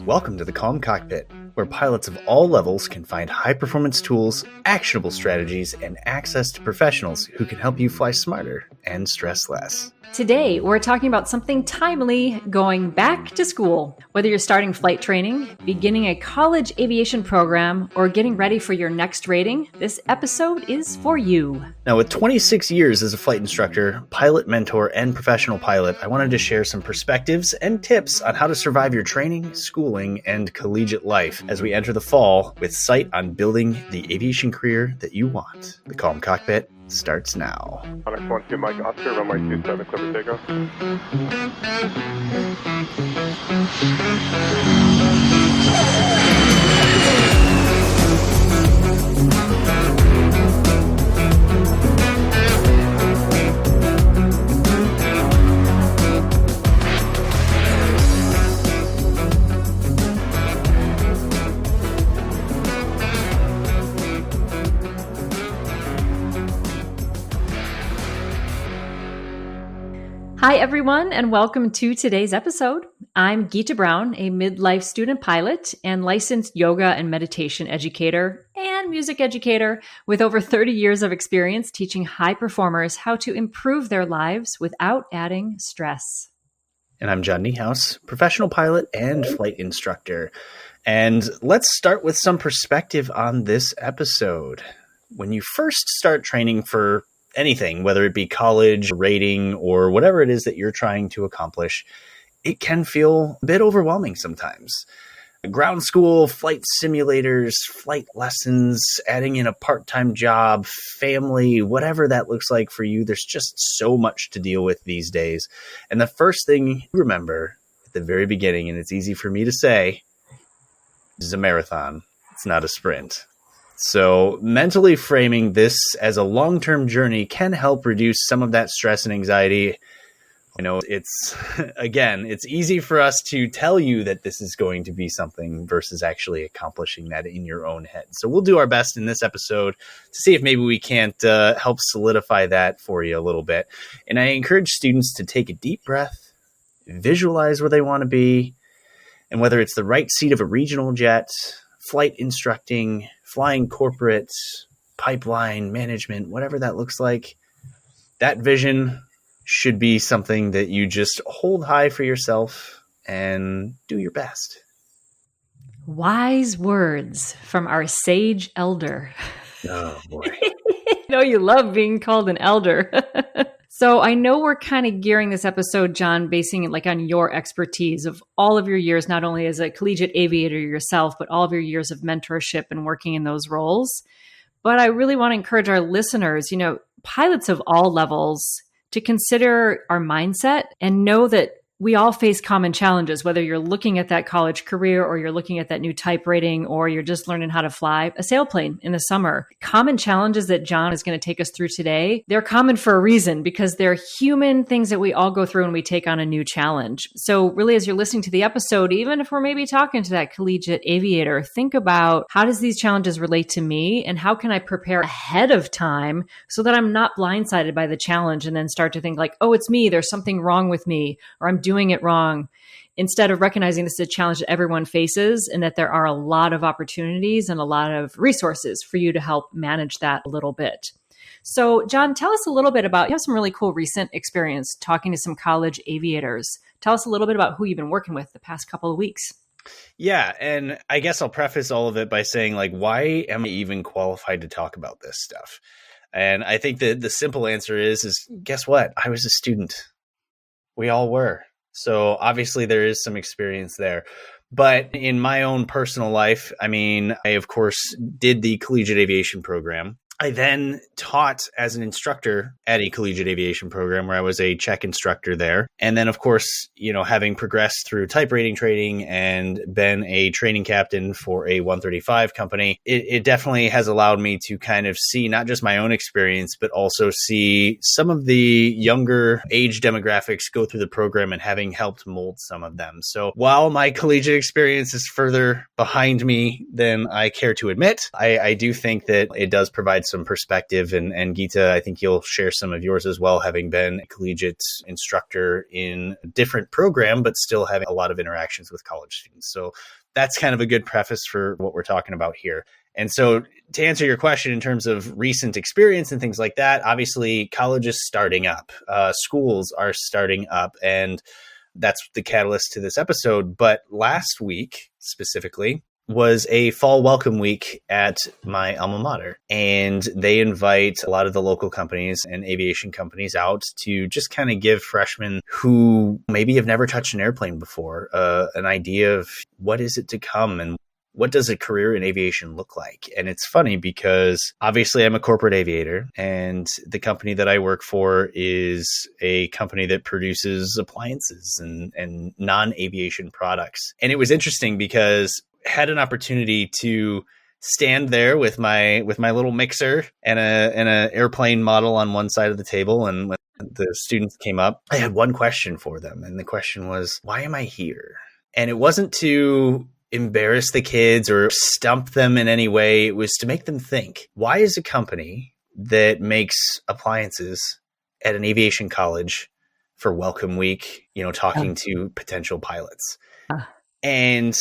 Welcome to the Calm Cockpit, where pilots of all levels can find high-performance tools, actionable strategies, and access to professionals who can help you fly smarter and stress less. Today, we're talking about something timely, going back to school. Whether you're starting flight training, beginning a college aviation program, or getting ready for your next rating, this episode is for you. Now, with 26 years as a flight instructor, pilot mentor, and professional pilot, I wanted to share some perspectives and tips on how to survive your training, schooling, and collegiate life as we enter the fall with sight on building the aviation career that you want. The Calm Cockpit starts now. Onyx 1-2 Mike Oscar, runway 27, clear for takeoff. Hi, everyone, and welcome to today's episode. I'm Geeta Brown, a midlife student pilot and licensed yoga and meditation educator and music educator with over 30 years of experience teaching high performers how to improve their lives without adding stress. And I'm John Niehaus, professional pilot and flight instructor. And let's start with some perspective on this episode. When you first start training for anything, whether it be college, rating, or whatever it is that you're trying to accomplish, it can feel a bit overwhelming sometimes. Ground school, flight simulators, flight lessons, adding in a part-time job, family, whatever that looks like for you, there's just so much to deal with these days. And the first thing you remember at the very beginning, and it's easy for me to say, is a marathon. It's not a sprint. So mentally framing this as a long-term journey can help reduce some of that stress and anxiety. You know, it's easy for us to tell you that this is going to be something versus actually accomplishing that in your own head. So we'll do our best in this episode to see if maybe we can't help solidify that for you a little bit. And I encourage students to take a deep breath, visualize where they want to be, and whether it's the right seat of a regional jet, flight instructing, flying corporate, pipeline management, whatever that looks like, that vision should be something that you just hold high for yourself and do your best. Wise words from our sage elder. Oh, boy. I know you love being called an elder. So I know we're kind of gearing this episode, John, basing it like on your expertise of all of your years, not only as a collegiate aviator yourself, but all of your years of mentorship and working in those roles. But I really want to encourage our listeners, pilots of all levels, to consider our mindset and know that we all face common challenges, whether you're looking at that college career or you're looking at that new type rating or you're just learning how to fly a sailplane in the summer. Common challenges that John is going to take us through today, they're common for a reason because they're human things that we all go through when we take on a new challenge. So really, as you're listening to the episode, even if we're maybe talking to that collegiate aviator, think about how does these challenges relate to me and how can I prepare ahead of time so that I'm not blindsided by the challenge and then start to think like, oh, it's me, there's something wrong with me, or I'm doing it wrong, instead of recognizing this is a challenge that everyone faces and that there are a lot of opportunities and a lot of resources for you to help manage that a little bit. So, John, tell us a little bit about, you have some really cool recent experience talking to some college aviators. Tell us a little bit about who you've been working with the past couple of weeks. Yeah, and I guess I'll preface all of it by saying, why am I even qualified to talk about this stuff? And I think that the simple answer is guess what? I was a student. We all were. So obviously there is some experience there. But in my own personal life, I of course did the collegiate aviation program. I then taught as an instructor at a collegiate aviation program where I was a check instructor there. And then, of course, having progressed through type rating training and been a training captain for a 135 company, it definitely has allowed me to kind of see not just my own experience, but also see some of the younger age demographics go through the program and having helped mold some of them. So while my collegiate experience is further behind me than I care to admit, I do think that it does provide some perspective. And Geeta, I think you'll share some of yours as well, having been a collegiate instructor in a different program, but still having a lot of interactions with college students. So that's kind of a good preface for what we're talking about here. And so to answer your question in terms of recent experience and things like that, obviously college is starting up, schools are starting up, and that's the catalyst to this episode. But last week specifically was a fall welcome week at my alma mater, and they invite a lot of the local companies and aviation companies out to just kind of give freshmen who maybe have never touched an airplane before an idea of what is it to come and what does a career in aviation look like? And it's funny because obviously I'm a corporate aviator, and the company that I work for is a company that produces appliances and non-aviation products. And it was interesting because I had an opportunity to stand there with my little mixer and a airplane model on one side of the table. And when the students came up, I had one question for them. And the question was, why am I here? And it wasn't to embarrass the kids or stump them in any way. It was to make them think, why is a company that makes appliances at an aviation college for welcome week, talking to potential pilots? And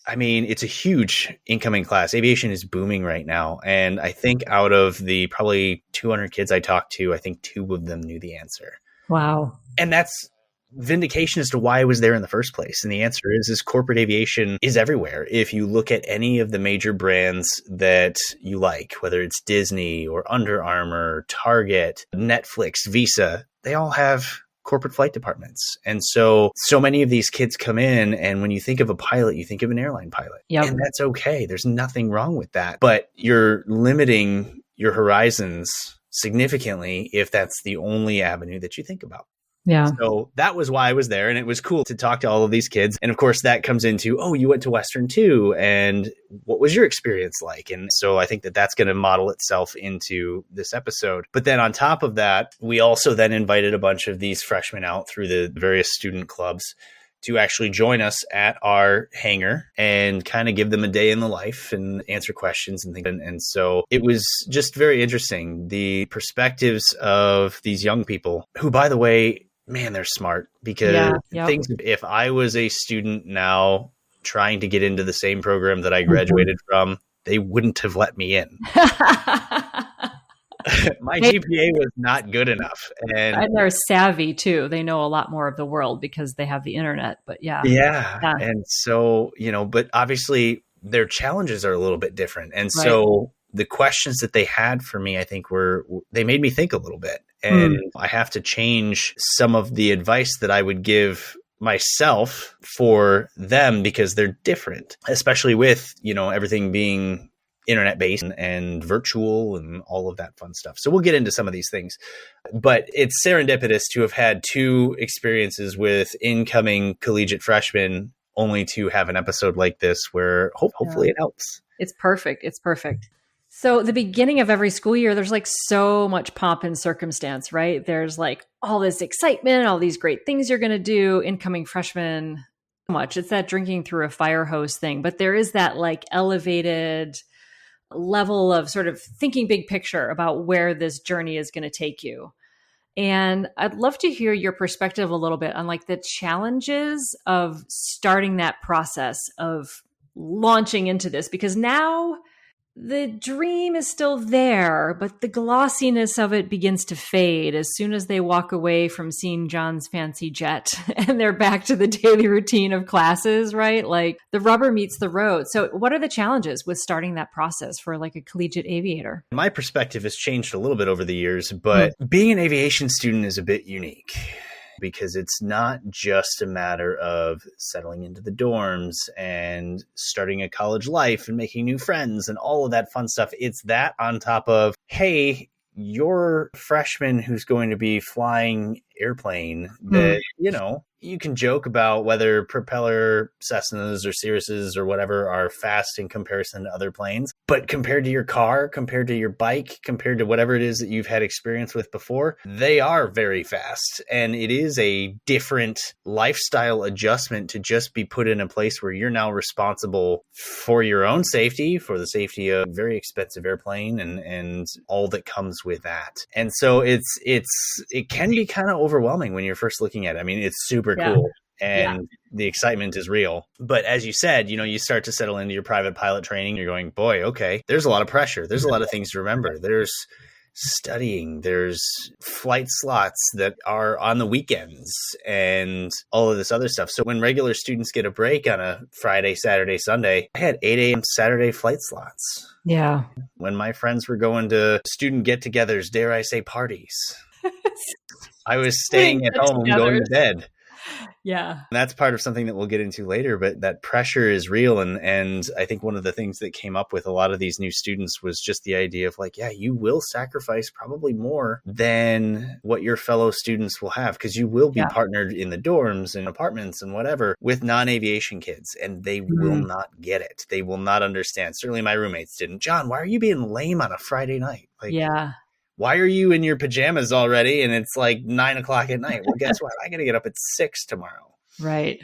I mean, it's a huge incoming class. Aviation is booming right now. And I think out of the probably 200 kids I talked to, I think 2 of them knew the answer. Wow. And that's vindication as to why I was there in the first place. And the answer is corporate aviation is everywhere. If you look at any of the major brands that you like, whether it's Disney or Under Armour, Target, Netflix, Visa, they all have corporate flight departments. And so many of these kids come in, and when you think of a pilot, you think of an airline pilot. Yep. And that's okay. There's nothing wrong with that. But you're limiting your horizons significantly if that's the only avenue that you think about. Yeah. So that was why I was there. And it was cool to talk to all of these kids. And of course, that comes into, oh, you went to Western too. And what was your experience like? And so I think that that's going to model itself into this episode. But then on top of that, we also then invited a bunch of these freshmen out through the various student clubs to actually join us at our hangar and kind of give them a day in the life and answer questions and things. And so it was just very interesting. The perspectives of these young people who, by the way, man, they're smart, because things, if I was a student now trying to get into the same program that I graduated from, they wouldn't have let me in. My GPA was not good enough. And they're savvy too. They know a lot more of the world because they have the internet, but yeah. And so, but obviously their challenges are a little bit different. And so the questions that they had for me, I think they made me think a little bit. And I have to change some of the advice that I would give myself for them because they're different, especially with, everything being internet based and virtual and all of that fun stuff. So we'll get into some of these things, but it's serendipitous to have had 2 experiences with incoming collegiate freshmen only to have an episode like this where hopefully it helps. It's perfect. It's perfect. So the beginning of every school year, there's like so much pomp and circumstance, right? There's like all this excitement, all these great things you're going to do, incoming freshmen, so much. It's that drinking through a fire hose thing, but there is that like elevated level of sort of thinking big picture about where this journey is going to take you. And I'd love to hear your perspective a little bit on like the challenges of starting that process of launching into this, because now the dream is still there, but the glossiness of it begins to fade as soon as they walk away from seeing John's fancy jet and they're back to the daily routine of classes, right? Like the rubber meets the road. So what are the challenges with starting that process for like a collegiate aviator? My perspective has changed a little bit over the years, but being an aviation student is a bit unique, because it's not just a matter of settling into the dorms and starting a college life and making new friends and all of that fun stuff. It's that on top of, hey, you're a freshman who's going to be flying airplane that, you can joke about whether propeller Cessnas or Cirruses or whatever are fast in comparison to other planes. But compared to your car, compared to your bike, compared to whatever it is that you've had experience with before, they are very fast. And it is a different lifestyle adjustment to just be put in a place where you're now responsible for your own safety, for the safety of a very expensive airplane and all that comes with that. And so it can be kind of overwhelming when you're first looking at it. I mean, it's super cool. And the excitement is real. But as you said, you start to settle into your private pilot training. You're going, boy, okay, there's a lot of pressure. There's a lot of things to remember. There's studying, there's flight slots that are on the weekends and all of this other stuff. So when regular students get a break on a Friday, Saturday, Sunday, I had 8 a.m. Saturday flight slots. Yeah. When my friends were going to student get-togethers, dare I say parties, I was staying at home going to bed. Yeah. And that's part of something that we'll get into later, but that pressure is real. And I think one of the things that came up with a lot of these new students was just the idea of like, yeah, you will sacrifice probably more than what your fellow students will have, because you will be partnered in the dorms and apartments and whatever with non-aviation kids, and they will not get it. They will not understand. Certainly my roommates didn't. John, why are you being lame on a Friday night? Like, why are you in your pajamas already? And it's like 9 o'clock at night. Well, guess what? I got to get up at 6 tomorrow. Right.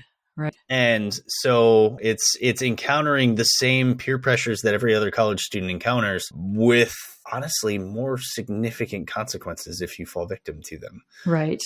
And so it's encountering the same peer pressures that every other college student encounters, with honestly more significant consequences if you fall victim to them. Right.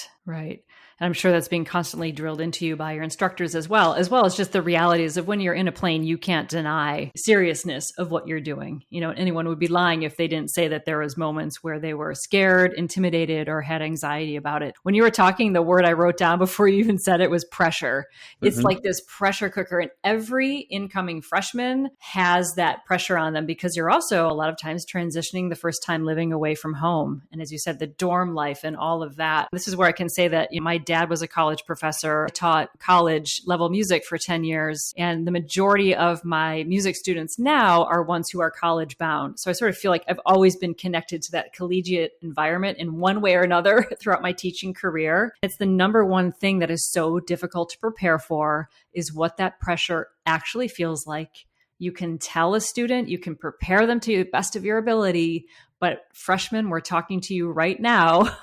And I'm sure that's being constantly drilled into you by your instructors as well as just the realities of when you're in a plane, you can't deny seriousness of what you're doing. Anyone would be lying if they didn't say that there was moments where they were scared, intimidated, or had anxiety about it. When you were talking, the word I wrote down before you even said it was pressure. It's like this pressure cooker, and every incoming freshman has that pressure on them, because you're also a lot of times transitioning the first time living away from home. And as you said, the dorm life and all of that. This is where I can say that my dad was a college professor. I taught college level music for 10 years. And the majority of my music students now are ones who are college bound. So I sort of feel like I've always been connected to that collegiate environment in one way or another throughout my teaching career. It's the number one thing that is so difficult to prepare for, is what that pressure actually feels like. You can tell a student, you can prepare them to the best of your ability, but freshmen, we're talking to you right now.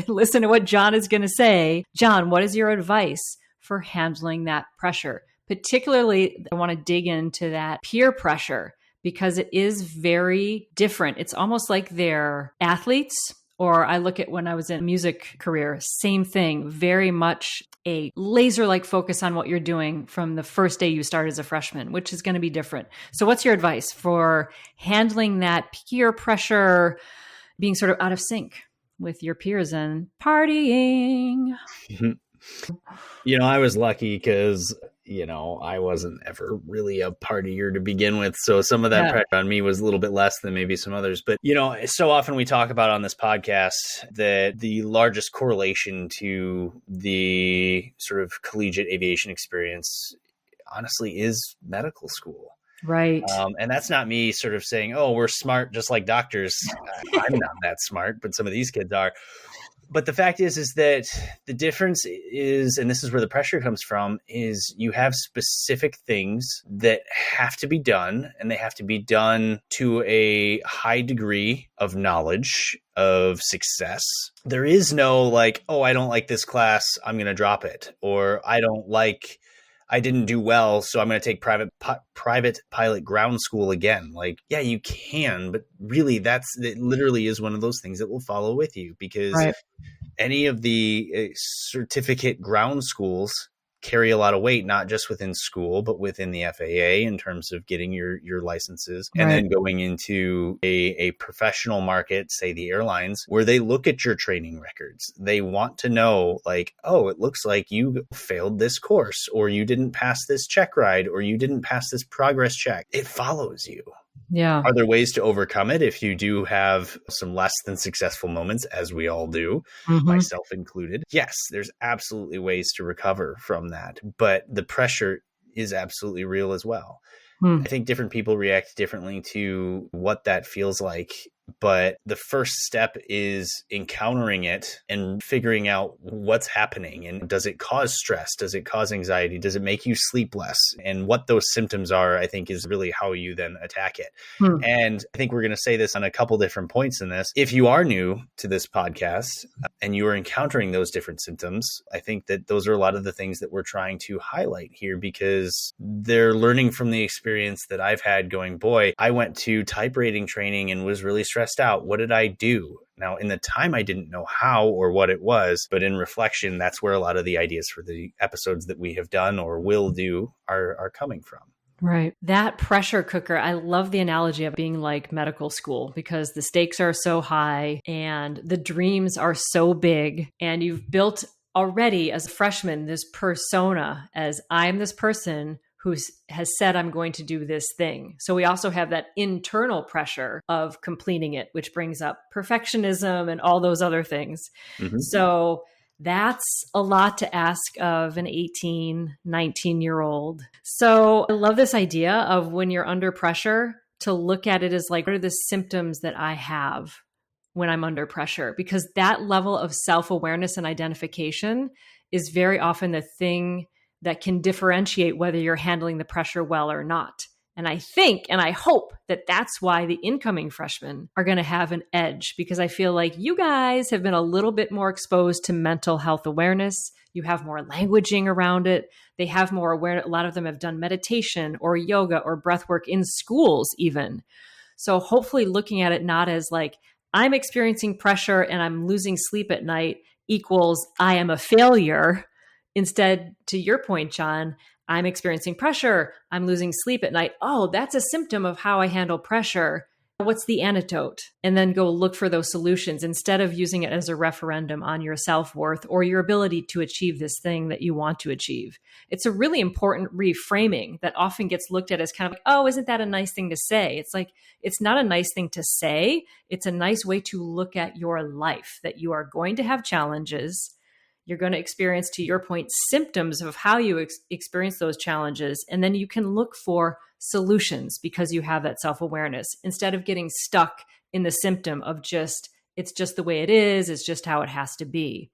Listen to what John is going to say. John, what is your advice for handling that pressure? Particularly, I want to dig into that peer pressure, because it is very different. It's almost like they're athletes, or I look at when I was in a music career, same thing, very much a laser-like focus on what you're doing from the first day you start as a freshman, which is going to be different. So what's your advice for handling that peer pressure, being sort of out of sync with your peers and partying? I was lucky because, I wasn't ever really a partier to begin with. So some of that pressure on me was a little bit less than maybe some others. But, so often we talk about on this podcast that the largest correlation to the sort of collegiate aviation experience, honestly, is medical school. Right. And that's not me sort of saying, oh, we're smart just like doctors. I'm not that smart, but some of these kids are. But the fact is that the difference is, and this is where the pressure comes from, is you have specific things that have to be done, and they have to be done to a high degree of knowledge, of success. There is no like, oh, I don't like this class, I'm going to drop it. Or I didn't do well, so I'm going to take private pilot ground school again. Like, yeah, you can, but really it literally is one of those things that will follow with you, because any of the certificate ground schools carry a lot of weight, not just within school, but within the FAA in terms of getting your licenses, and then going into a professional market, say the airlines, where they look at your training records. They want to know like, oh, it looks like you failed this course, or you didn't pass this check ride, or you didn't pass this progress check. It follows you. Yeah. Are there ways to overcome it if you do have some less than successful moments, as we all do, myself included? Yes, there's absolutely ways to recover from that, but the pressure is absolutely real as well. I think different people react differently to what that feels like But the first step is encountering it and figuring out what's happening. And does it cause stress? Does it cause anxiety? Does it make you sleep less? And what those symptoms are, I think, is really how you then attack it. And I think we're going to say this on a couple different points in this. If you are new to this podcast and you are encountering those different symptoms, I think that those are a lot of the things that we're trying to highlight here, because they're learning from the experience that I've had going, boy, I went to type rating training and was really stressed out. What did I do? Now, in the time, I didn't know how or what it was, but in reflection, that's where a lot of the ideas for the episodes that we have done or will do are coming from. Right. That pressure cooker, I love the analogy of being like medical school, because the stakes are so high and the dreams are so big, and you've built already as a freshman this persona as I'm this person who has said I'm going to do this thing. So we also have that internal pressure of completing it, which brings up perfectionism and all those other things. So that's a lot to ask of an 18, 19-year-old. So I love this idea of when you're under pressure to look at it as like, what are the symptoms that I have when I'm under pressure? Because that level of self-awareness and identification is very often the thing that can differentiate whether you're handling the pressure well or not. And I think, and I hope that that's why the incoming freshmen are going to have an edge, because I feel like you guys have been a little bit more exposed to mental health awareness. You have more languaging around it. They have more awareness. A lot of them have done meditation or yoga or breath work in schools even. So hopefully looking at it not as like, I'm experiencing pressure and I'm losing sleep at night equals I am a failure. Instead, to your point, John, I'm experiencing pressure. I'm losing sleep at night. Oh, that's a symptom of how I handle pressure. What's the antidote? And then go look for those solutions instead of using it as a referendum on your self-worth or your ability to achieve this thing that you want to achieve. It's a really important reframing that often gets looked at as kind of like, oh, isn't that a nice thing to say? It's like, it's not a nice thing to say. It's a nice way to look at your life, that you are going to have challenges. You're going to experience, to your point, symptoms of how you experience those challenges. And then you can look for solutions because you have that self-awareness instead of getting stuck in the symptom of just, it's just the way it is. It's just how it has to be.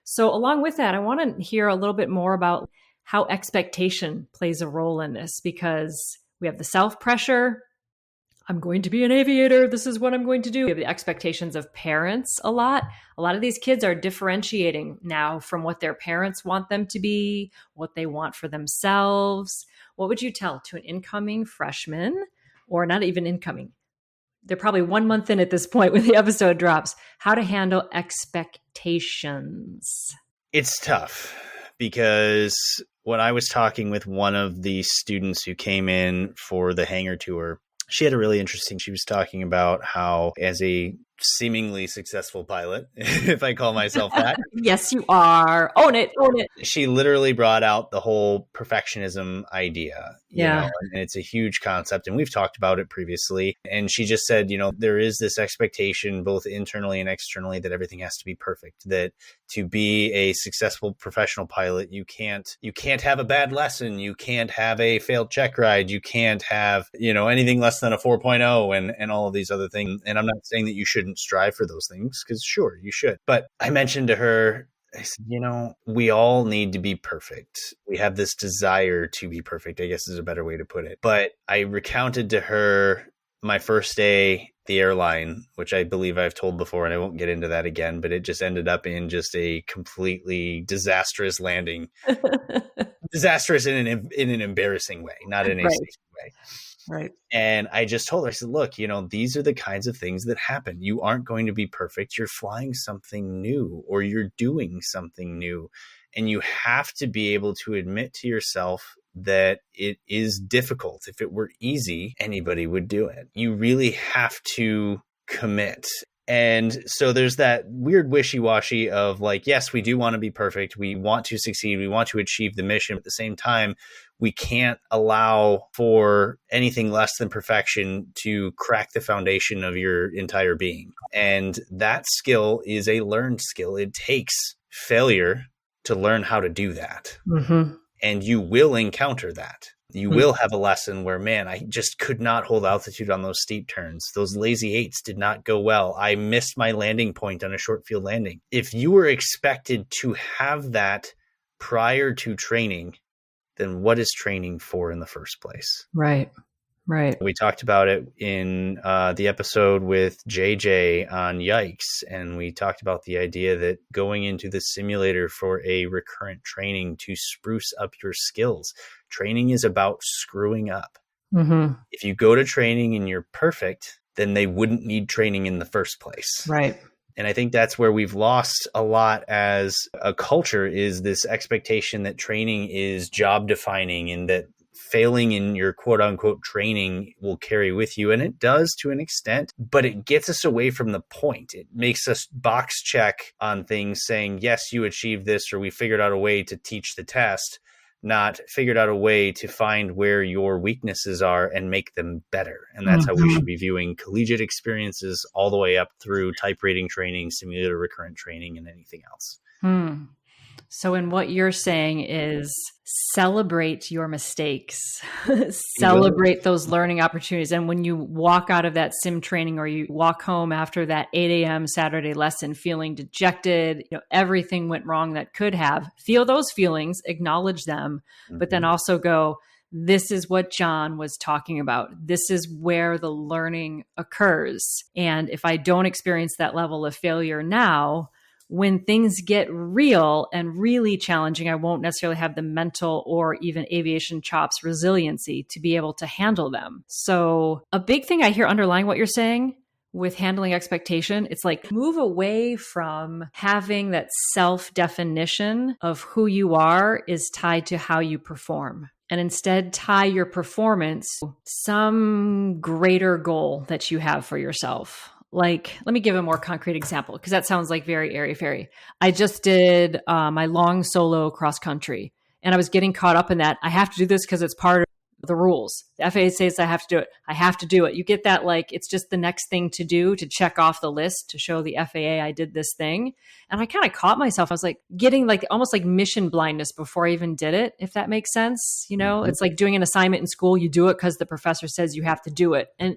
So along with that, I want to hear a little bit more about how expectation plays a role in this, because we have the self-pressure. I'm going to be an aviator. This is what I'm going to do. We have the expectations of parents a lot. A lot of these kids are differentiating now from what their parents want them to be, what they want for themselves. What would you tell to an incoming freshman, or not even incoming? They're probably 1 month in at this point when the episode drops. How to handle expectations. It's tough, because when I was talking with one of the students who came in for the hangar tour, she had a really interesting, she was talking about how as a seemingly successful pilot, if I call myself that. Yes, you are. Own it. Own it. She literally brought out the whole perfectionism idea. Yeah. And it's a huge concept, and we've talked about it previously. And she just said, there is this expectation both internally and externally that everything has to be perfect, that to be a successful professional pilot, you can't have a bad lesson. You can't have a failed check ride. You can't have, anything less than a 4.0 and all of these other things. And I'm not saying that you shouldn't strive for those things, because sure, you should. But I mentioned to her, I said, we all need to be perfect. We have this desire to be perfect, I guess is a better way to put it. But I recounted to her my first day, the airline, which I believe I've told before, and I won't get into that again, but it just ended up in just a completely disastrous landing. Disastrous in an embarrassing way, not in a safe way. Right. And I just told her, I said, look, these are the kinds of things that happen. You aren't going to be perfect. You're flying something new, or you're doing something new. And you have to be able to admit to yourself that it is difficult. If it were easy, anybody would do it. You really have to commit. And so there's that weird wishy-washy of like, yes, we do want to be perfect. We want to succeed. We want to achieve the mission. At the same time, we can't allow for anything less than perfection to crack the foundation of your entire being. And that skill is a learned skill. It takes failure to learn how to do that. Mm-hmm. And you will encounter that. You will have a lesson where, man, I just could not hold altitude on those steep turns. Those lazy eights did not go well. I missed my landing point on a short field landing. If you were expected to have that prior to training, then what is training for in the first place? Right. Right. We talked about it in the episode with JJ on Yikes, and we talked about the idea that going into the simulator for a recurrent training to spruce up your skills. Training is about screwing up. Mm-hmm. If you go to training and you're perfect, then they wouldn't need training in the first place. Right. And I think that's where we've lost a lot as a culture, is this expectation that training is job defining and that failing in your quote unquote training will carry with you. And it does to an extent, but it gets us away from the point. It makes us box check on things saying, yes, you achieved this, or we figured out a way to teach the test, not figured out a way to find where your weaknesses are and make them better. And that's how we should be viewing collegiate experiences all the way up through type rating training, simulator recurrent training, and anything else. So in what you're saying is celebrate your mistakes, celebrate those learning opportunities. And when you walk out of that sim training, or you walk home after that 8 a.m. Saturday lesson feeling dejected, everything went wrong that could have, feel those feelings, acknowledge them, but then also go, this is what John was talking about. This is where the learning occurs. And if I don't experience that level of failure now, when things get real and really challenging, I won't necessarily have the mental or even aviation chops resiliency to be able to handle them. So a big thing I hear underlying what you're saying with handling expectation, it's like move away from having that self-definition of who you are is tied to how you perform. And instead tie your performance to some greater goal that you have for yourself. Like, let me give a more concrete example, because that sounds like very airy-fairy. I just did my long solo cross country, and I was getting caught up in that. I have to do this because it's part of the rules. The FAA says I have to do it. I have to do it. You get that, like, it's just the next thing to do, to check off the list, to show the FAA I did this thing. And I kind of caught myself. I was like getting like almost like mission blindness before I even did it, if that makes sense. It's like doing an assignment in school. You do it because the professor says you have to do it. And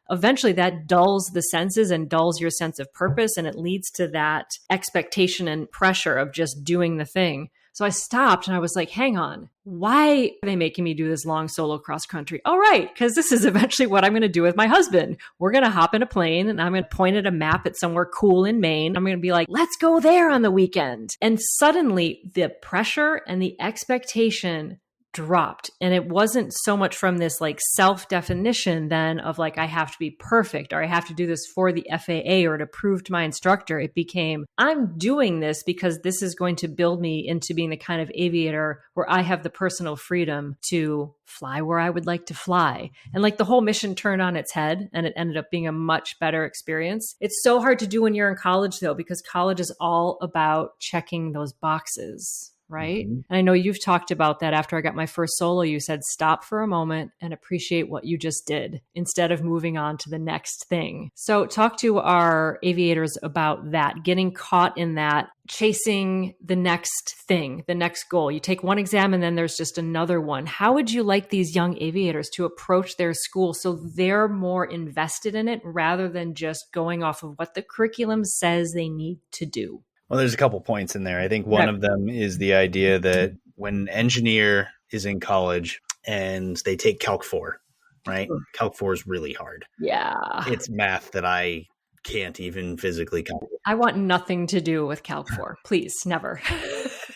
eventually that dulls the senses and dulls your sense of purpose, and it leads to that expectation and pressure of just doing the thing. So I stopped and I was like, hang on, why are they making me do this long solo cross country? Oh, right, because this is eventually what I'm going to do with my husband. We're going to hop in a plane and I'm going to point at a map at somewhere cool in Maine. I'm going to be like, let's go there on the weekend. And suddenly the pressure and the expectation dropped. And it wasn't so much from this like self-definition then of like, I have to be perfect, or I have to do this for the FAA or to prove to my instructor. It became, I'm doing this because this is going to build me into being the kind of aviator where I have the personal freedom to fly where I would like to fly. And like the whole mission turned on its head, and it ended up being a much better experience. It's so hard to do when you're in college though, because college is all about checking those boxes. Right. And I know you've talked about that. After I got my first solo, you said, stop for a moment and appreciate what you just did instead of moving on to the next thing. So talk to our aviators about that, getting caught in that, chasing the next thing, the next goal. You take one exam and then there's just another one. How would you like these young aviators to approach their school so they're more invested in it rather than just going off of what the curriculum says they need to do? Well, there's a couple points in there. I think one of them is the idea that when an engineer is in college and they take Calc 4, right? Calc 4 is really hard. Yeah. It's math that I can't even physically comprehend. I want nothing to do with Calc 4. Please, never.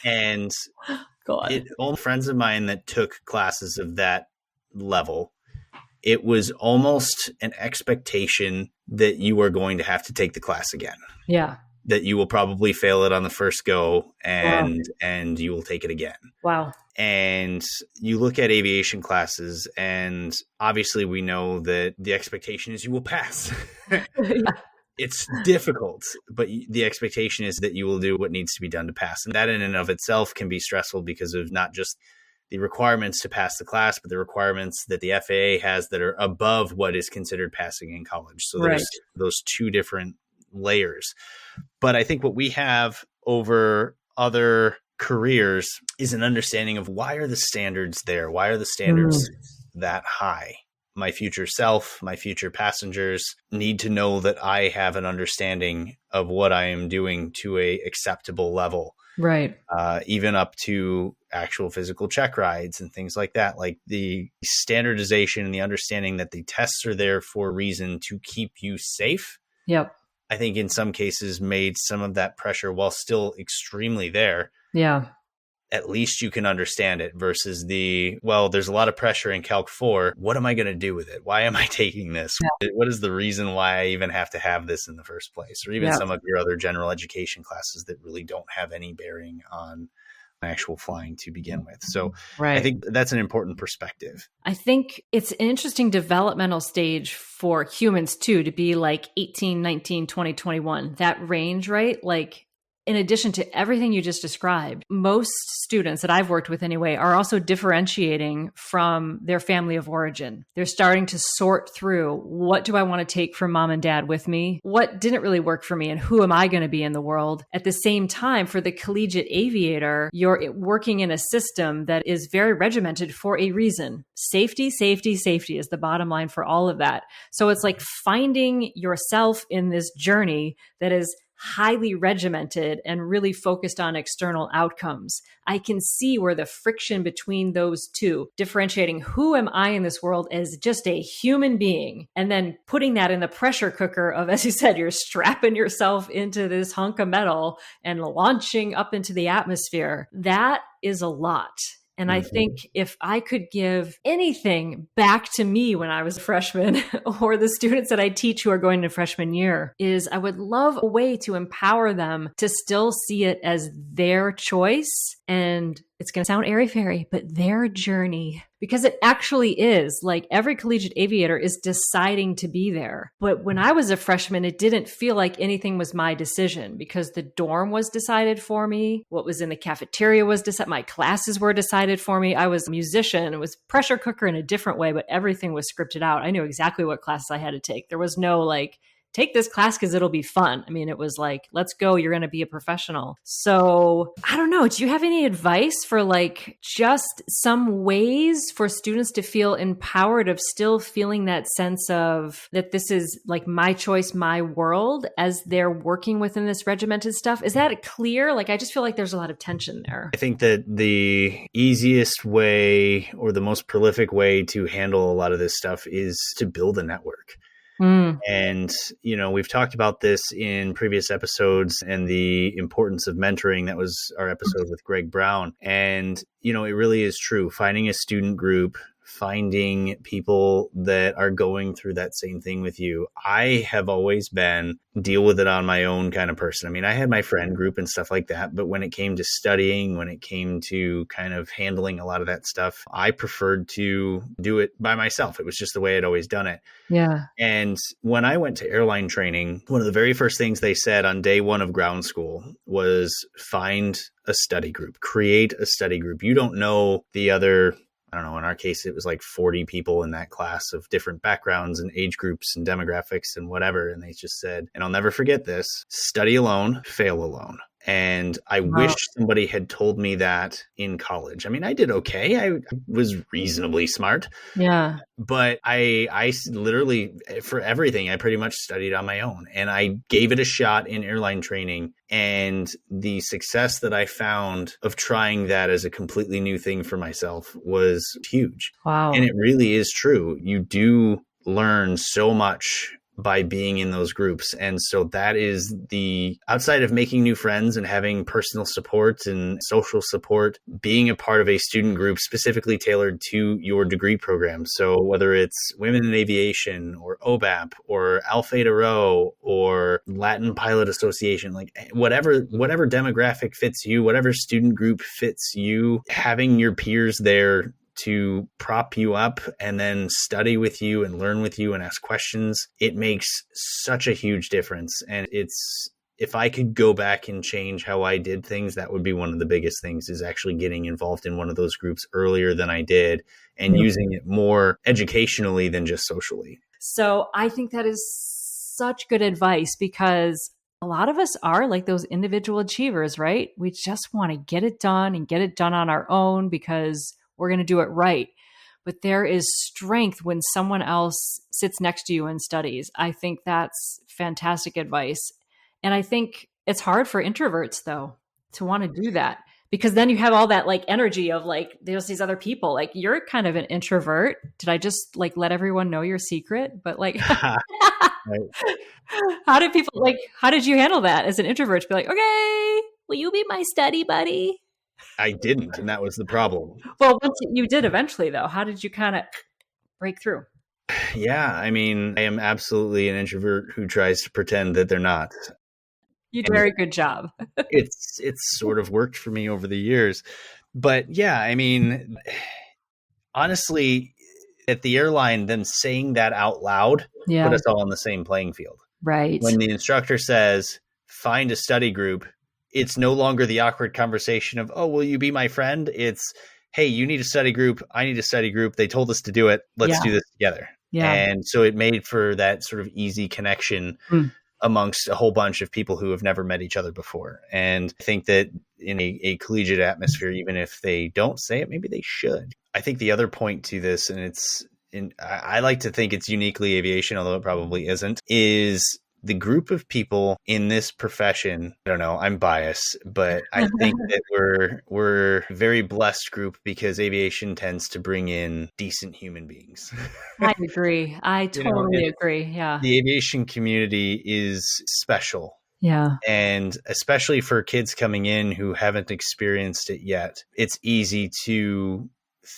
And all friends of mine that took classes of that level, it was almost an expectation that you are going to have to take the class again. Yeah. That you will probably fail it on the first go and you will take it again. Wow. And you look at aviation classes, and obviously we know that the expectation is you will pass. It's difficult, but the expectation is that you will do what needs to be done to pass. And that in and of itself can be stressful because of not just the requirements to pass the class, but the requirements that the FAA has that are above what is considered passing in college. So there's those two different layers. But I think what we have over other careers is an understanding of why are the standards there? Why are the standards that high? My future self, my future passengers need to know that I have an understanding of what I am doing to a acceptable level. Right. Even up to actual physical check rides and things like that. Like the standardization and the understanding that the tests are there for a reason to keep you safe. Yep. I think in some cases made some of that pressure, while still extremely there. Yeah. At least you can understand it versus there's a lot of pressure in Calc 4. What am I going to do with it? Why am I taking this? Yeah. What is the reason why I even have to have this in the first place? Or even some of your other general education classes that really don't have any bearing on actual flying to begin with. So I think that's an important perspective. I think it's an interesting developmental stage for humans too, to be like 18, 19, 20, 21, that range, right? Like, in addition to everything you just described, most students that I've worked with anyway are also differentiating from their family of origin. They're starting to sort through, what do I want to take from mom and dad with me? What didn't really work for me? And who am I going to be in the world? At the same time, for the collegiate aviator, you're working in a system that is very regimented for a reason. Safety, safety, safety is the bottom line for all of that. So it's like finding yourself in this journey that is highly regimented and really focused on external outcomes. I can see where the friction between those two, differentiating who am I in this world as just a human being, and then putting that in the pressure cooker of, as you said, you're strapping yourself into this hunk of metal and launching up into the atmosphere. That is a lot. And I think if I could give anything back to me when I was a freshman, or the students that I teach who are going to freshman year, is I would love a way to empower them to still see it as their choice. And it's going to sound airy-fairy, but their journey, because it actually is. Like, every collegiate aviator is deciding to be there. But when I was a freshman, it didn't feel like anything was my decision, because the dorm was decided for me. What was in the cafeteria was decided. My classes were decided for me. I was a musician. It was pressure cooker in a different way, but everything was scripted out. I knew exactly what classes I had to take. There was no like, take this class because it'll be fun. I mean, it was like, let's go. You're going to be a professional. So I don't know. Do you have any advice for like just some ways for students to feel empowered of still feeling that sense of that this is like my choice, my world, as they're working within this regimented stuff? Is that clear? Like, I just feel like there's a lot of tension there. I think that the easiest way or the most prolific way to handle a lot of this stuff is to build a network. And, you know, we've talked about this in previous episodes and the importance of mentoring. That was our episode with Greg Brown. And, you know, it really is true. Finding a student group, finding people that are going through that same thing with you. I have always been deal with it on my own kind of person. I mean, I had my friend group and stuff like that, but when it came to studying, when it came to kind of handling a lot of that stuff, I preferred to do it by myself. It was just the way I'd always done it. Yeah. And when I went to airline training, one of the very first things they said on day one of ground school was find a study group, create a study group. You don't know the other, I don't know, in our case, it was like 40 people in that class of different backgrounds and age groups and demographics and whatever. And they just said, and I'll never forget this, study alone, fail alone. And I wish somebody had told me that in college. I mean, I did okay. I was reasonably smart. Yeah. But I literally, for everything, I pretty much studied on my own. And I gave it a shot in airline training. And the success that I found of trying that as a completely new thing for myself was huge. Wow. And it really is true. You do learn so much by being in those groups. And so that is the outside of making new friends and having personal support and social support, being a part of a student group specifically tailored to your degree program. So whether it's Women in Aviation or OBAP or Alpha Eta Rho or Latin Pilot Association, like whatever demographic fits you, whatever student group fits you, having your peers there to prop you up and then study with you and learn with you and ask questions, it makes such a huge difference. And if I could go back and change how I did things, that would be one of the biggest things, is actually getting involved in one of those groups earlier than I did and using it more educationally than just socially. So I think that is such good advice, because a lot of us are like those individual achievers, right? We just want to get it done and get it done on our own because we're going to do it right. But there is strength when someone else sits next to you and studies. I think that's fantastic advice. And I think it's hard for introverts, though, to want to do that, because then you have all that like energy of like, there's these other people. Like, you're kind of an introvert. Did I just like let everyone know your secret? But like, Right. how did you handle that as an introvert? To be like, okay, will you be my study buddy? I didn't, and that was the problem. Well, once you did eventually, though, how did you kind of break through? Yeah, I mean, I am absolutely an introvert who tries to pretend that they're not. You did a very good job. It's sort of worked for me over the years. But yeah, I mean, honestly, at the airline, them saying that out loud put us all on the same playing field. Right. When the instructor says, find a study group, it's no longer the awkward conversation of, oh, will you be my friend? It's, hey, you need a study group. I need a study group. They told us to do it. Let's do this together. Yeah. And so it made for that sort of easy connection amongst a whole bunch of people who have never met each other before. And I think that in a collegiate atmosphere, even if they don't say it, maybe they should. I think the other point to this, and I like to think it's uniquely aviation, although it probably isn't, is the group of people in this profession. I don't know, I'm biased, but I think that we're a very blessed group because aviation tends to bring in decent human beings. I agree. I totally agree. Yeah. The aviation community is special. Yeah. And especially for kids coming in who haven't experienced it yet, it's easy to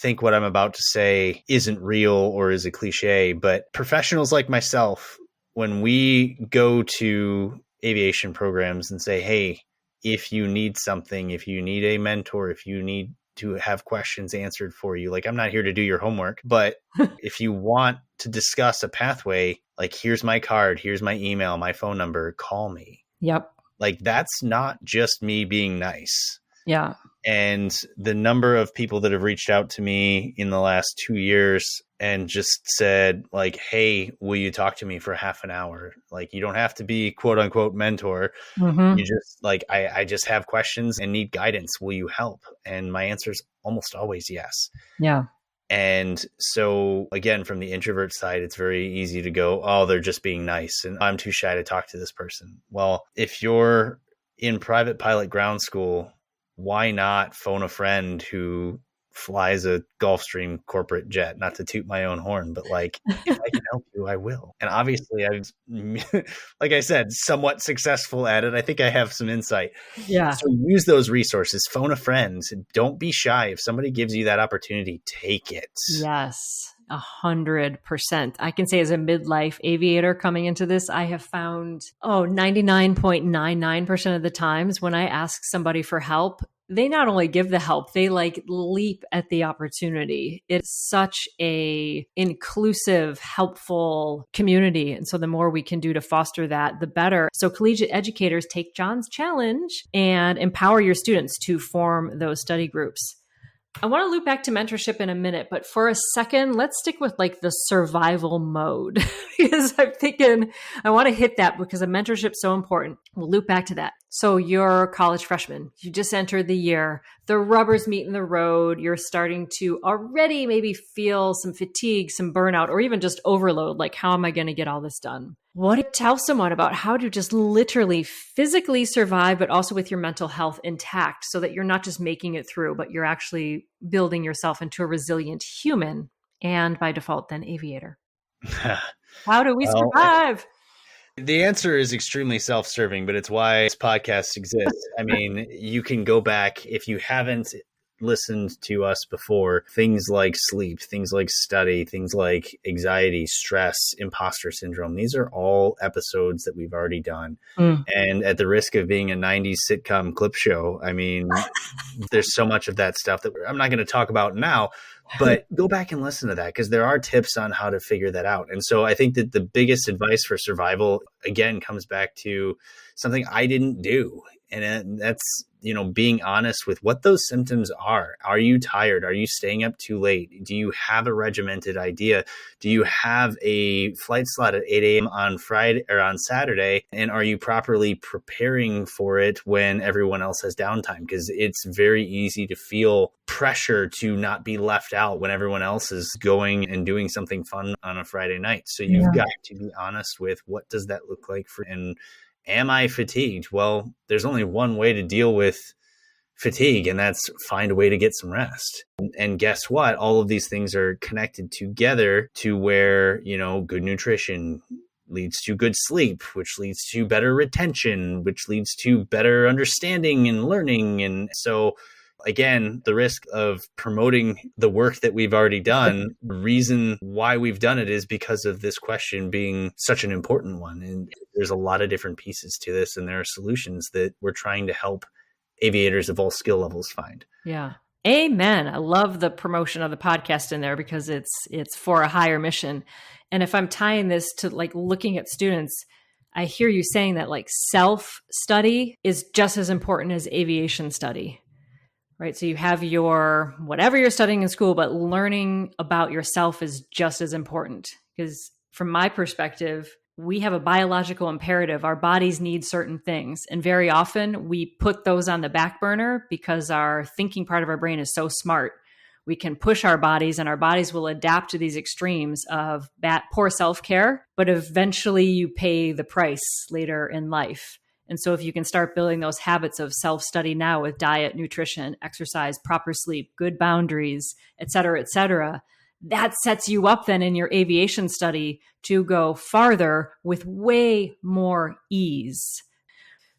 think what I'm about to say isn't real or is a cliche, but professionals like myself, when we go to aviation programs and say, hey, if you need something, if you need a mentor, if you need to have questions answered for you, like, I'm not here to do your homework, but if you want to discuss a pathway, like, here's my card, here's my email, my phone number, call me. Yep. Like, that's not just me being nice. Yeah. And the number of people that have reached out to me in the last 2 years and just said, like, hey, will you talk to me for half an hour? Like, you don't have to be quote unquote mentor. You just like, I just have questions and need guidance. Will you help? And my answer is almost always yes. Yeah. And so again, from the introvert side, it's very easy to go, oh, they're just being nice and I'm too shy to talk to this person. Well, if you're in private pilot ground school, why not phone a friend who flies a Gulfstream corporate jet? Not to toot my own horn, but like, if I can help you, I will. And obviously I've, like I said, somewhat successful at it. I think I have some insight. Yeah. So use those resources, phone a friend. Don't be shy. If somebody gives you that opportunity, take it. Yes. 100%. I can say as a midlife aviator coming into this, I have found, 99.99% of the times when I ask somebody for help, they not only give the help, they like leap at the opportunity. It's such a inclusive, helpful community. And so the more we can do to foster that, the better. So collegiate educators, take John's challenge and empower your students to form those study groups. I want to loop back to mentorship in a minute, but for a second, let's stick with like the survival mode because I'm thinking I want to hit that because a mentorship is so important. We'll loop back to that. So you're a college freshman. You just entered the year. The rubber's meeting the road. You're starting to already maybe feel some fatigue, some burnout, or even just overload. Like, how am I going to get all this done? What do you tell someone about how to just literally physically survive, but also with your mental health intact so that you're not just making it through, but you're actually building yourself into a resilient human and by default, then aviator? How do we survive? The answer is extremely self-serving, but it's why this podcast exists. I mean, you can go back if you haven't listened to us before, things like sleep, things like study, things like anxiety, stress, imposter syndrome. These are all episodes that we've already done. And at the risk of being a 90s sitcom clip show, I mean, there's so much of that stuff that I'm not going to talk about now, but go back and listen to that because there are tips on how to figure that out. And so I think that the biggest advice for survival, again, comes back to something I didn't do. And that's, being honest with what those symptoms are. Are you tired? Are you staying up too late? Do you have a regimented idea? Do you have a flight slot at 8 a.m. on Friday or on Saturday? And are you properly preparing for it when everyone else has downtime? Because it's very easy to feel pressure to not be left out when everyone else is going and doing something fun on a Friday night. So you've got to be honest with what does that look like and am I fatigued? Well, there's only one way to deal with fatigue, and that's find a way to get some rest. And guess what? All of these things are connected together to where, good nutrition leads to good sleep, which leads to better retention, which leads to better understanding and learning. And so again, the risk of promoting the work that we've already done, the reason why we've done it is because of this question being such an important one. And there's a lot of different pieces to this, and there are solutions that we're trying to help aviators of all skill levels find. Yeah. Amen. I love the promotion of the podcast in there because it's for a higher mission. And if I'm tying this to like looking at students, I hear you saying that like self-study is just as important as aviation study. Right. So you have your whatever you're studying in school, but learning about yourself is just as important because from my perspective, we have a biological imperative. Our bodies need certain things. And very often we put those on the back burner because our thinking part of our brain is so smart. We can push our bodies and our bodies will adapt to these extremes of poor self-care, but eventually you pay the price later in life. And so if you can start building those habits of self-study now with diet, nutrition, exercise, proper sleep, good boundaries, et cetera, that sets you up then in your aviation study to go farther with way more ease.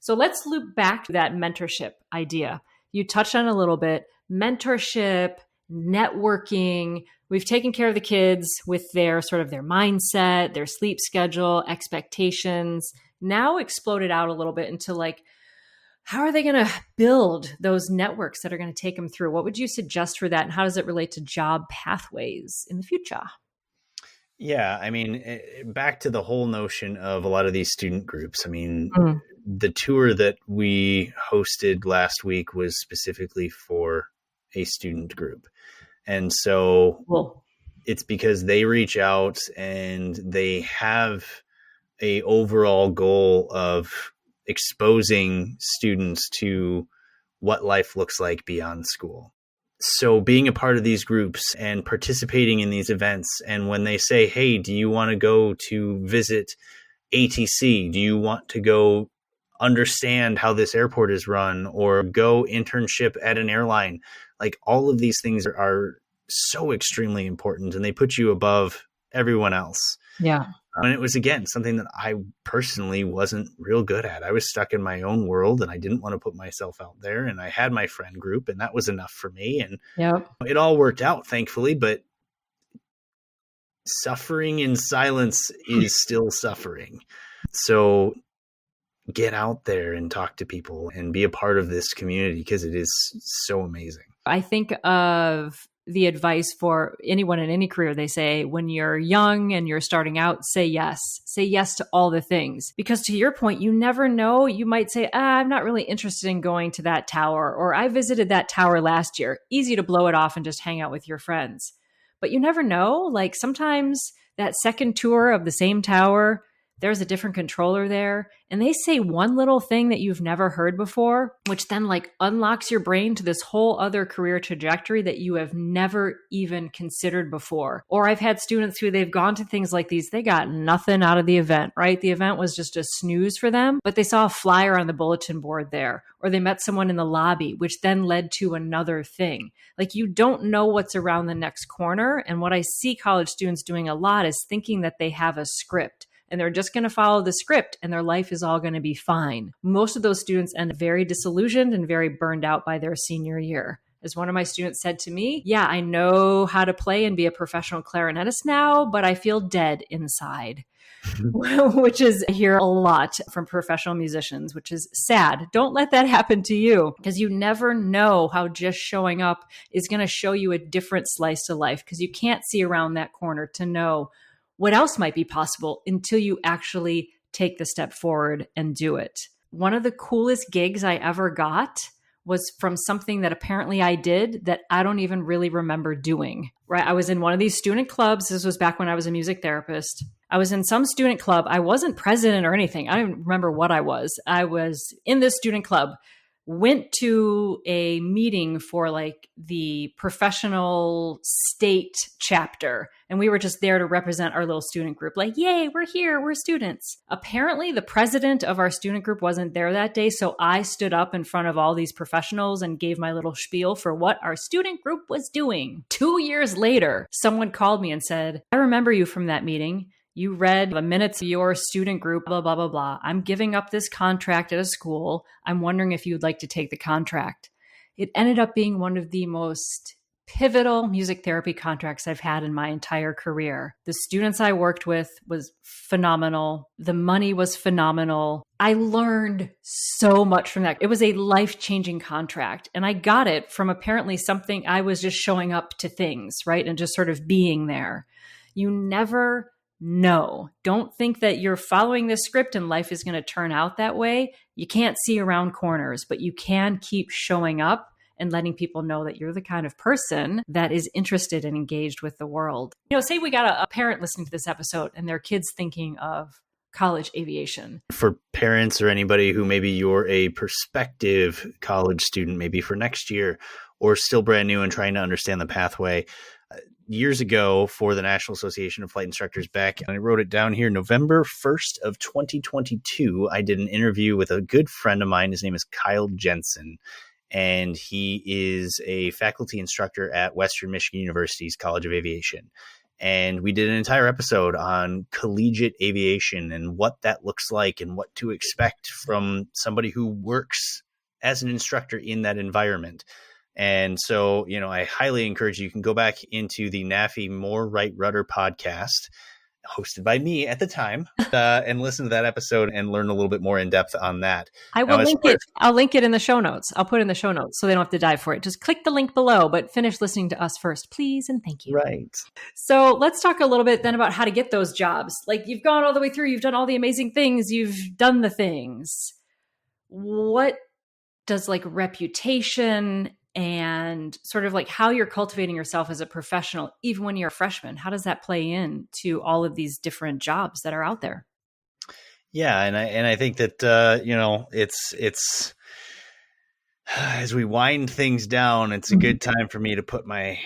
So let's loop back to that mentorship idea. You touched on a little bit, mentorship, networking. We've taken care of the kids with their sort of their mindset, their sleep schedule, expectations. Now exploded out a little bit into like, how are they going to build those networks that are going to take them through? What would you suggest for that? And how does it relate to job pathways in the future? Yeah, I mean, back to the whole notion of a lot of these student groups. I mean, the tour that we hosted last week was specifically for a student group. And so it's because they reach out and they have a overall goal of exposing students to what life looks like beyond school. So being a part of these groups and participating in these events, and when they say, hey, do you want to go to visit ATC? Do you want to go understand how this airport is run or go internship at an airline? Like all of these things are so extremely important and they put you above everyone else. Yeah. And it was, again, something that I personally wasn't real good at. I was stuck in my own world and I didn't want to put myself out there. And I had my friend group and that was enough for me. And it all worked out, thankfully. But suffering in silence is still suffering. So get out there and talk to people and be a part of this community because it is so amazing. I think of the advice for anyone in any career. They say when you're young and you're starting out, say yes to all the things, because to your point, you never know. You might say, I'm not really interested in going to that tower, or I visited that tower last year. Easy to blow it off and just hang out with your friends. But you never know. Like sometimes that second tour of the same tower, there's a different controller there. And they say one little thing that you've never heard before, which then like unlocks your brain to this whole other career trajectory that you have never even considered before. Or I've had students who they've gone to things like these. They got nothing out of the event, right? The event was just a snooze for them, but they saw a flyer on the bulletin board there, or they met someone in the lobby, which then led to another thing. Like you don't know what's around the next corner. And what I see college students doing a lot is thinking that they have a script. And they're just going to follow the script and their life is all going to be fine. Most of those students end very disillusioned and very burned out by their senior year. As one of my students said to me, yeah, I know how to play and be a professional clarinetist now, but I feel dead inside, which is, I hear a lot from professional musicians, which is sad. Don't let that happen to you because you never know how just showing up is going to show you a different slice of life because you can't see around that corner to know what else might be possible until you actually take the step forward and do it. one of the coolest gigs I ever got was from something that apparently I did that I don't even really remember doing, right? I was in one of these student clubs. This was back when I was a music therapist. I was in some student club. I wasn't president or anything. I don't even remember what I was. I was in this student club, went to a meeting for like the professional state chapter. And we were just there to represent our little student group. Like, yay, we're here, we're students. Apparently, the president of our student group wasn't there that day. So I stood up in front of all these professionals and gave my little spiel for what our student group was doing. 2 years later, someone called me and said, I remember you from that meeting. You read the minutes of your student group, blah, blah, blah, blah. I'm giving up this contract at a school. I'm wondering if you'd like to take the contract. It ended up being one of the most pivotal music therapy contracts I've had in my entire career. The students I worked with was phenomenal. The money was phenomenal. I learned so much from that. It was a life-changing contract. And I got it from apparently something I was just showing up to things, right? And just sort of being there. You never know. Don't think that you're following this script and life is going to turn out that way. You can't see around corners, but you can keep showing up and letting people know that you're the kind of person that is interested and engaged with the world. You know, say we got a parent listening to this episode and their kids thinking of college aviation. For parents or anybody who maybe you're a prospective college student, maybe for next year, or still brand new and trying to understand the pathway, years ago for the National Association of Flight Instructors back, and I wrote it down here, November 1st of 2022, I did an interview with a good friend of mine. His name is Kyle Jensen, and he is a faculty instructor at Western Michigan University's College of Aviation. And we did an entire episode on collegiate aviation and what that looks like and what to expect from somebody who works as an instructor in that environment. And so, you know, I highly encourage you can go back into the NAFI More Right Rudder podcast, hosted by me at the time, and listen to that episode and learn a little bit more in depth on that. I will link it. I'll link it in the show notes. I'll put it in the show notes so they don't have to dive for it. Just click the link below, but finish listening to us first, please. And thank you. Right. So let's talk a little bit then about how to get those jobs. Like, you've gone all the way through, you've done all the amazing things, you've done the things. What does like reputation and sort of like how you're cultivating yourself as a professional, even when you're a freshman, how does that play in to all of these different jobs that are out there? Yeah. And I think that, you know, it's, as we wind things down, it's a good time for me to put my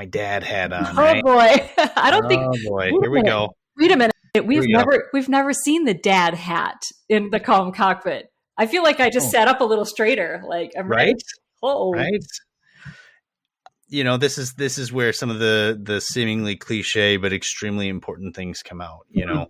dad hat on. Oh, right? Boy. I don't think, oh boy, here we go. Wait a minute. We've never seen the dad hat in the calm cockpit. I feel like I just sat up a little straighter. Like, I'm right. Ready. Oh, right. You know, this is where some of the seemingly cliche but extremely important things come out. You know,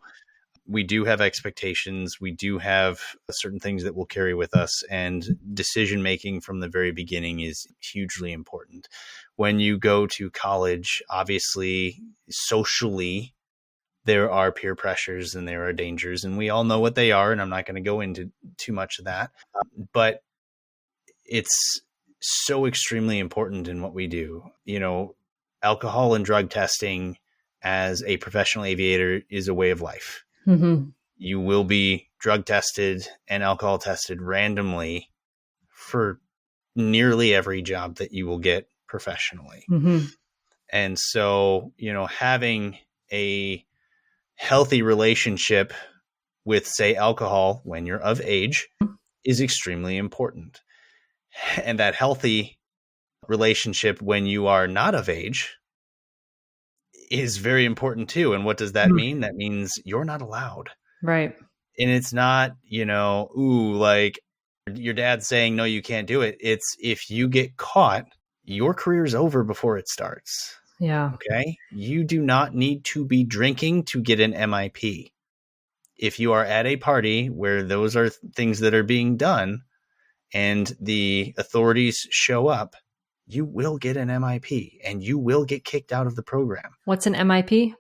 we do have expectations. We do have certain things that we'll carry with us, and decision making from the very beginning is hugely important. When you go to college, obviously, socially, there are peer pressures and there are dangers, and we all know what they are. And I'm not going to go into too much of that, but it's so extremely important in what we do. You know, alcohol and drug testing as a professional aviator is a way of life. Mm-hmm. You will be drug tested and alcohol tested randomly for nearly every job that you will get professionally. Mm-hmm. And so, you know, having a healthy relationship with, say, alcohol when you're of age is extremely important. And that healthy relationship when you are not of age is very important too. And what does that mean? That means you're not allowed. Right. And it's not, you know, like your dad saying, no, you can't do it. It's if you get caught, your career is over before it starts. Yeah. Okay. You do not need to be drinking to get an MIP. If you are at a party where those are things that are being done, and the authorities show up, you will get an MIP and you will get kicked out of the program. What's an MIP?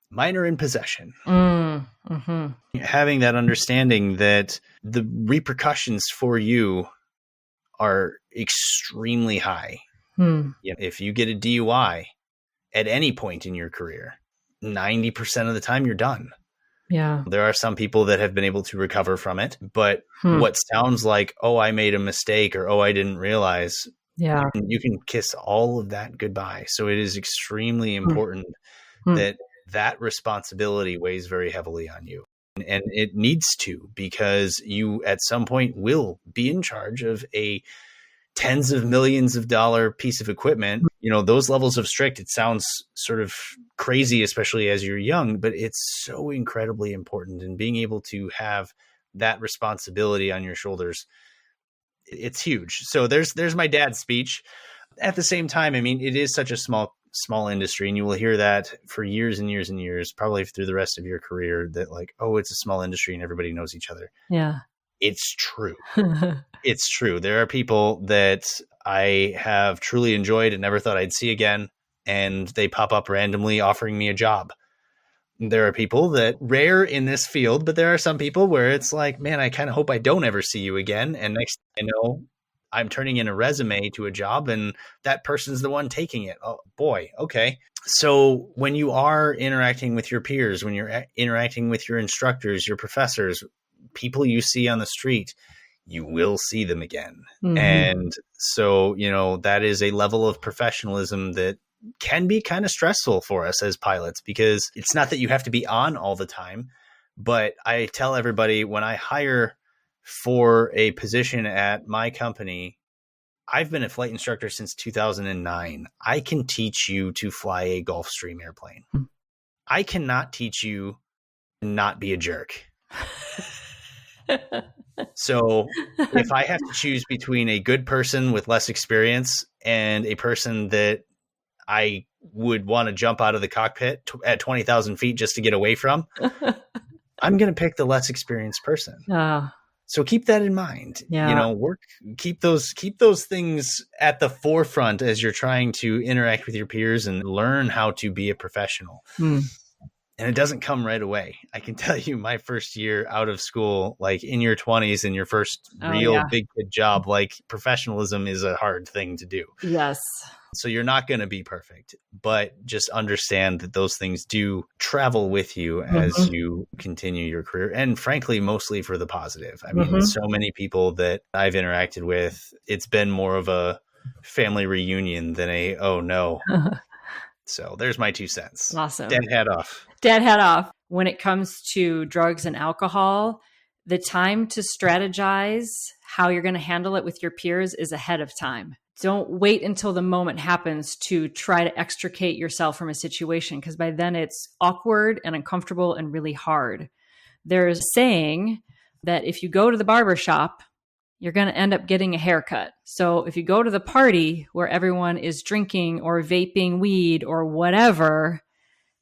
Minor in possession. Mm-hmm. Having that understanding that the repercussions for you are extremely high. If you get a DUI at any point in your career, 90% of the time you're done. Yeah. There are some people that have been able to recover from it, but Hmm. what sounds like, oh, I made a mistake, or oh, I didn't realize, Yeah. you can kiss all of that goodbye. So it is extremely Hmm. important Hmm. that responsibility weighs very heavily on you. And it needs to, because you at some point will be in charge of a tens of millions of dollar piece of equipment. Those levels of strict, it sounds sort of crazy, especially as you're young, but it's so incredibly important. And being able to have that responsibility on your shoulders, it's huge. So there's my dad's speech. At the same time, I mean, it is such a small industry, and you will hear that for years and years and years, probably through the rest of your career, that like, oh, it's a small industry and everybody knows each other. Yeah. It's true. It's true. There are people that I have truly enjoyed and never thought I'd see again, and they pop up randomly offering me a job. There are people that, rare in this field, but there are some people where it's like, man, I kind of hope I don't ever see you again. And next thing I know, I'm turning in a resume to a job and that person's the one taking it. Oh boy. Okay. So when you are interacting with your peers, when you're interacting with your instructors, your professors, people you see on the street, you will see them again. Mhm. And so, that is a level of professionalism that can be kind of stressful for us as pilots, because it's not that you have to be on all the time, but I tell everybody, when I hire for a position at my company, I've been a flight instructor since 2009. I can teach you to fly a Gulfstream airplane. I cannot teach you to not be a jerk. So if I have to choose between a good person with less experience and a person that I would want to jump out of the cockpit at 20,000 feet just to get away from, I'm going to pick the less experienced person. So keep that in mind. Yeah. Keep those things at the forefront as you're trying to interact with your peers and learn how to be a professional. And it doesn't come right away. I can tell you, my first year out of school, like in your 20s and your first real big kid job, like professionalism is a hard thing to do. Yes. So you're not going to be perfect, but just understand that those things do travel with you as you continue your career. And frankly, mostly for the positive. I mean, so many people that I've interacted with, it's been more of a family reunion than a, oh no. So there's my 2 cents. Awesome. Dead hat off. Dead hat off. When it comes to drugs and alcohol, the time to strategize how you're going to handle it with your peers is ahead of time. Don't wait until the moment happens to try to extricate yourself from a situation, because by then it's awkward and uncomfortable and really hard. There's a saying that if you go to the barber shop, you're going to end up getting a haircut. So if you go to the party where everyone is drinking or vaping weed or whatever,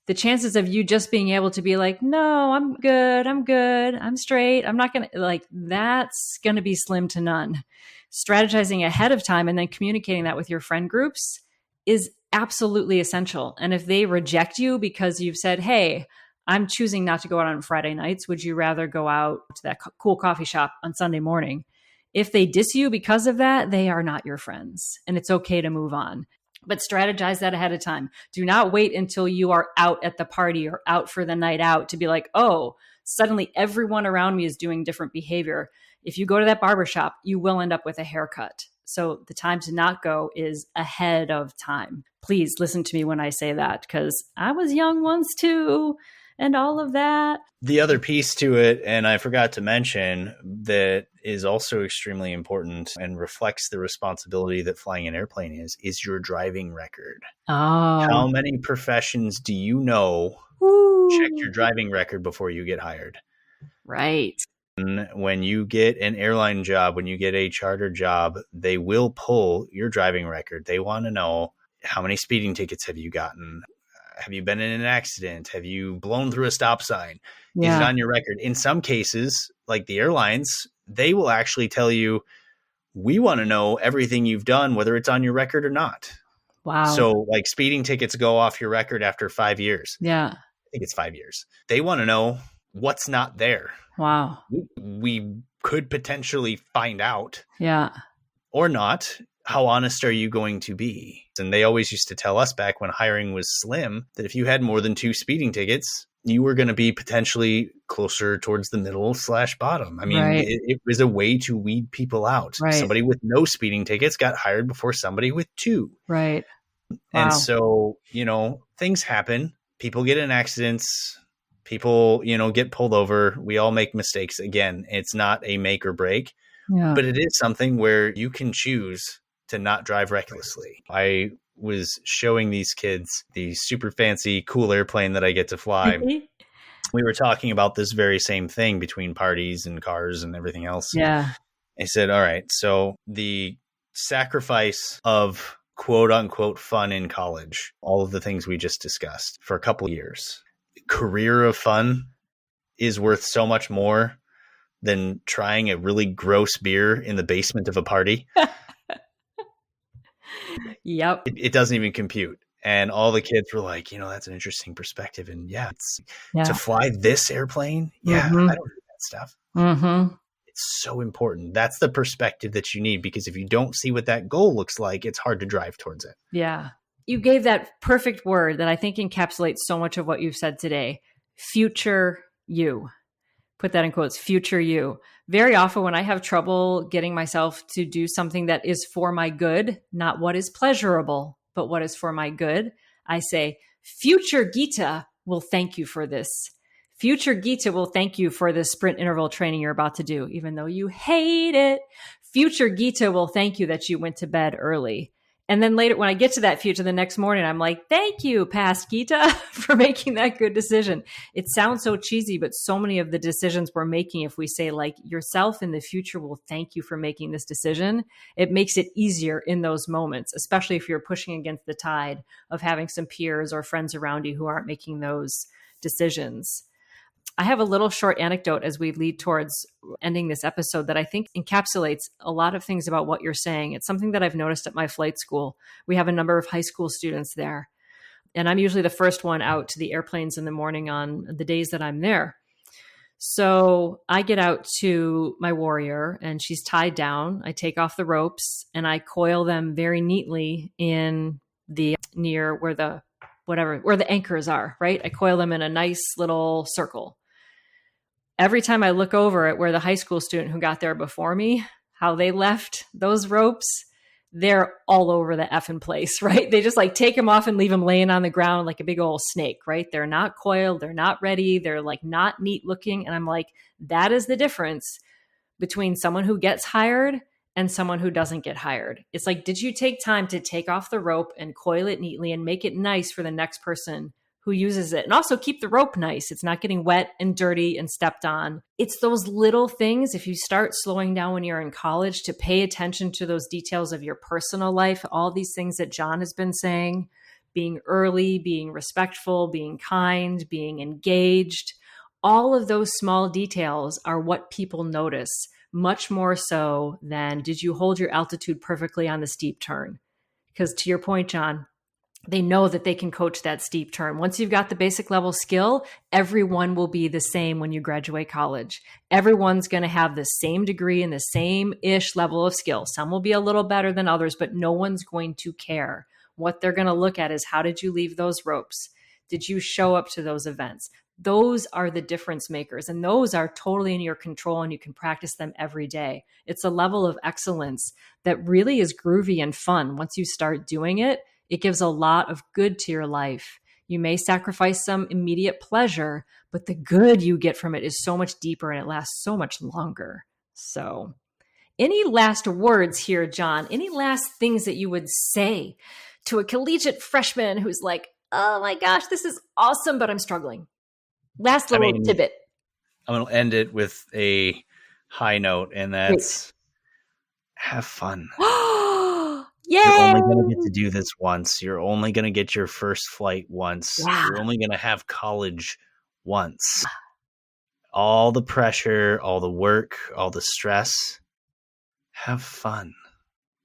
the chances of you just being able to be like, no, I'm good, I'm straight, I'm not going to, like, that's going to be slim to none. Strategizing ahead of time and then communicating that with your friend groups is absolutely essential. And if they reject you because you've said, hey, I'm choosing not to go out on Friday nights, would you rather go out to that cool coffee shop on Sunday morning? If they diss you because of that, they are not your friends, and it's okay to move on. But strategize that ahead of time. Do not wait until you are out at the party or out for the night out to be like, oh, suddenly everyone around me is doing different behavior. If you go to that barbershop, you will end up with a haircut. So the time to not go is ahead of time. Please listen to me when I say that, because I was young once too, and all of that. The other piece to it, and I forgot to mention, that is also extremely important and reflects the responsibility that flying an airplane is your driving record. Oh. How many professions do you know check your driving record before you get hired? Right. When you get an airline job, when you get a charter job, they will pull your driving record. They want to know, how many speeding tickets have you gotten? Have you been in an accident? Have you blown through a stop sign? Yeah. Is it on your record? In some cases, like the airlines, they will actually tell you, we want to know everything you've done, whether it's on your record or not. Wow. So like speeding tickets go off your record after 5 years. Yeah. I think it's 5 years. They want to know what's not there. Wow. We could potentially find out. Yeah. Or not. How honest are you going to be? And they always used to tell us back when hiring was slim that if you had more than 2 speeding tickets, you were going to be potentially closer towards the middle/bottom. I mean, Right. it was a way to weed people out. Right. Somebody with no speeding tickets got hired before somebody with 2. Right. And Wow. so, things happen. People get in accidents. People, get pulled over. We all make mistakes. Again, it's not a make or break, Yeah. but it is something where you can choose to not drive recklessly. I was showing these kids the super fancy, cool airplane that I get to fly. We were talking about this very same thing between parties and cars and everything else. Yeah. I said, all right, so the sacrifice of quote unquote fun in college, all of the things we just discussed for a couple of years, career of fun is worth so much more than trying a really gross beer in the basement of a party. Yep. It doesn't even compute. And all the kids were like, that's an interesting perspective. And to fly this airplane. Yeah, I don't do that stuff. Mm-hmm. It's so important. That's the perspective that you need, because if you don't see what that goal looks like, it's hard to drive towards it. Yeah. You gave that perfect word that I think encapsulates so much of what you've said today. Future you. Put that in quotes, future you. Very often when I have trouble getting myself to do something that is for my good, not what is pleasurable, but what is for my good, I say, future Gita will thank you for this. Future Gita will thank you for this sprint interval training you're about to do, even though you hate it. Future Gita will thank you that you went to bed early. And then later, when I get to that future the next morning, I'm like, thank you, past Gita, for making that good decision. It sounds so cheesy, but so many of the decisions we're making, if we say like yourself in the future will thank you for making this decision, it makes it easier in those moments, especially if you're pushing against the tide of having some peers or friends around you who aren't making those decisions. I have a little short anecdote as we lead towards ending this episode that I think encapsulates a lot of things about what you're saying. It's something that I've noticed at my flight school. We have a number of high school students there, and I'm usually the first one out to the airplanes in the morning on the days that I'm there. So I get out to my Warrior and she's tied down. I take off the ropes and I coil them very neatly in the near where the anchors are, right? I coil them in a nice little circle. Every time I look over at where the high school student who got there before me, how they left those ropes, they're all over the effing place, right? They just like take them off and leave them laying on the ground like a big old snake, right? They're not coiled. They're not ready. They're like not neat looking. And I'm like, that is the difference between someone who gets hired and someone who doesn't get hired. It's like, did you take time to take off the rope and coil it neatly and make it nice for the next person who uses it? And also keep the rope nice. It's not getting wet and dirty and stepped on. It's those little things. If you start slowing down when you're in college to pay attention to those details of your personal life, all these things that John has been saying, being early, being respectful, being kind, being engaged, all of those small details are what people notice, much more so than did you hold your altitude perfectly on the steep turn? Because to your point, John, they know that they can coach that steep turn. Once you've got the basic level skill, everyone will be the same when you graduate college. Everyone's going to have the same degree and the same-ish level of skill. Some will be a little better than others, but no one's going to care. What they're going to look at is, how did you leave those ropes? Did you show up to those events? Those are the difference makers, and those are totally in your control, and you can practice them every day. It's a level of excellence that really is groovy and fun. Once you start doing it, it gives a lot of good to your life. You may sacrifice some immediate pleasure, but the good you get from it is so much deeper and it lasts so much longer. So, any last words here, John? Any last things that you would say to a collegiate freshman who's like, oh my gosh, this is awesome, but I'm struggling? Last little tidbit. I'm going to end it with a high note, and that's have fun. Yay! You're only going to get to do this once. You're only going to get your first flight once. Yeah. You're only going to have college once. All the pressure, all the work, all the stress. Have fun.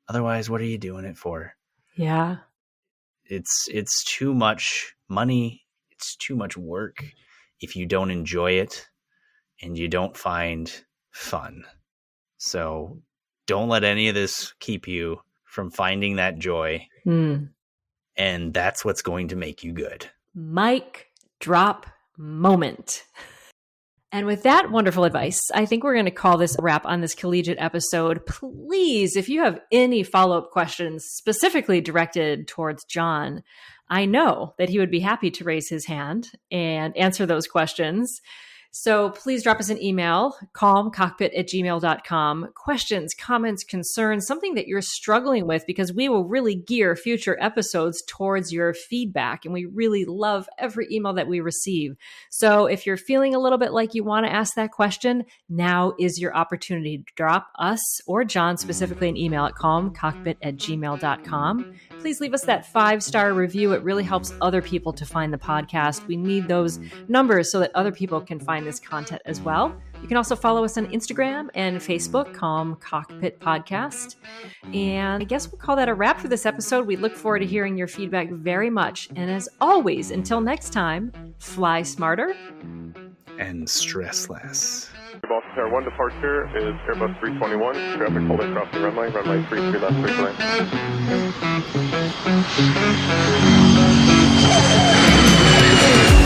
Otherwise, what are you doing it for? Yeah. It's too much money. It's too much work if you don't enjoy it and you don't find fun. So don't let any of this keep you from finding that joy. And that's what's going to make you good. Mic drop moment. And with that wonderful advice, I think we're going to call this a wrap on this collegiate episode. Please, if you have any follow-up questions specifically directed towards John, I know that he would be happy to raise his hand and answer those questions. So please drop us an email, calmcockpit@gmail.com. Questions, comments, concerns, something that you're struggling with, because we will really gear future episodes towards your feedback. And we really love every email that we receive. So if you're feeling a little bit like you want to ask that question, now is your opportunity to drop us or John specifically an email at calmcockpit@gmail.com. Please leave us that 5-star review. It really helps other people to find the podcast. We need those numbers so that other people can find this content as well. You can also follow us on Instagram and Facebook, Calm Cockpit Podcast. And I guess we'll call that a wrap for this episode. We look forward to hearing your feedback very much. And as always, until next time, fly smarter and stress less. Airbus Pair 1 departure is Airbus 321, traffic holding crossing runway 33 left, 3 lane.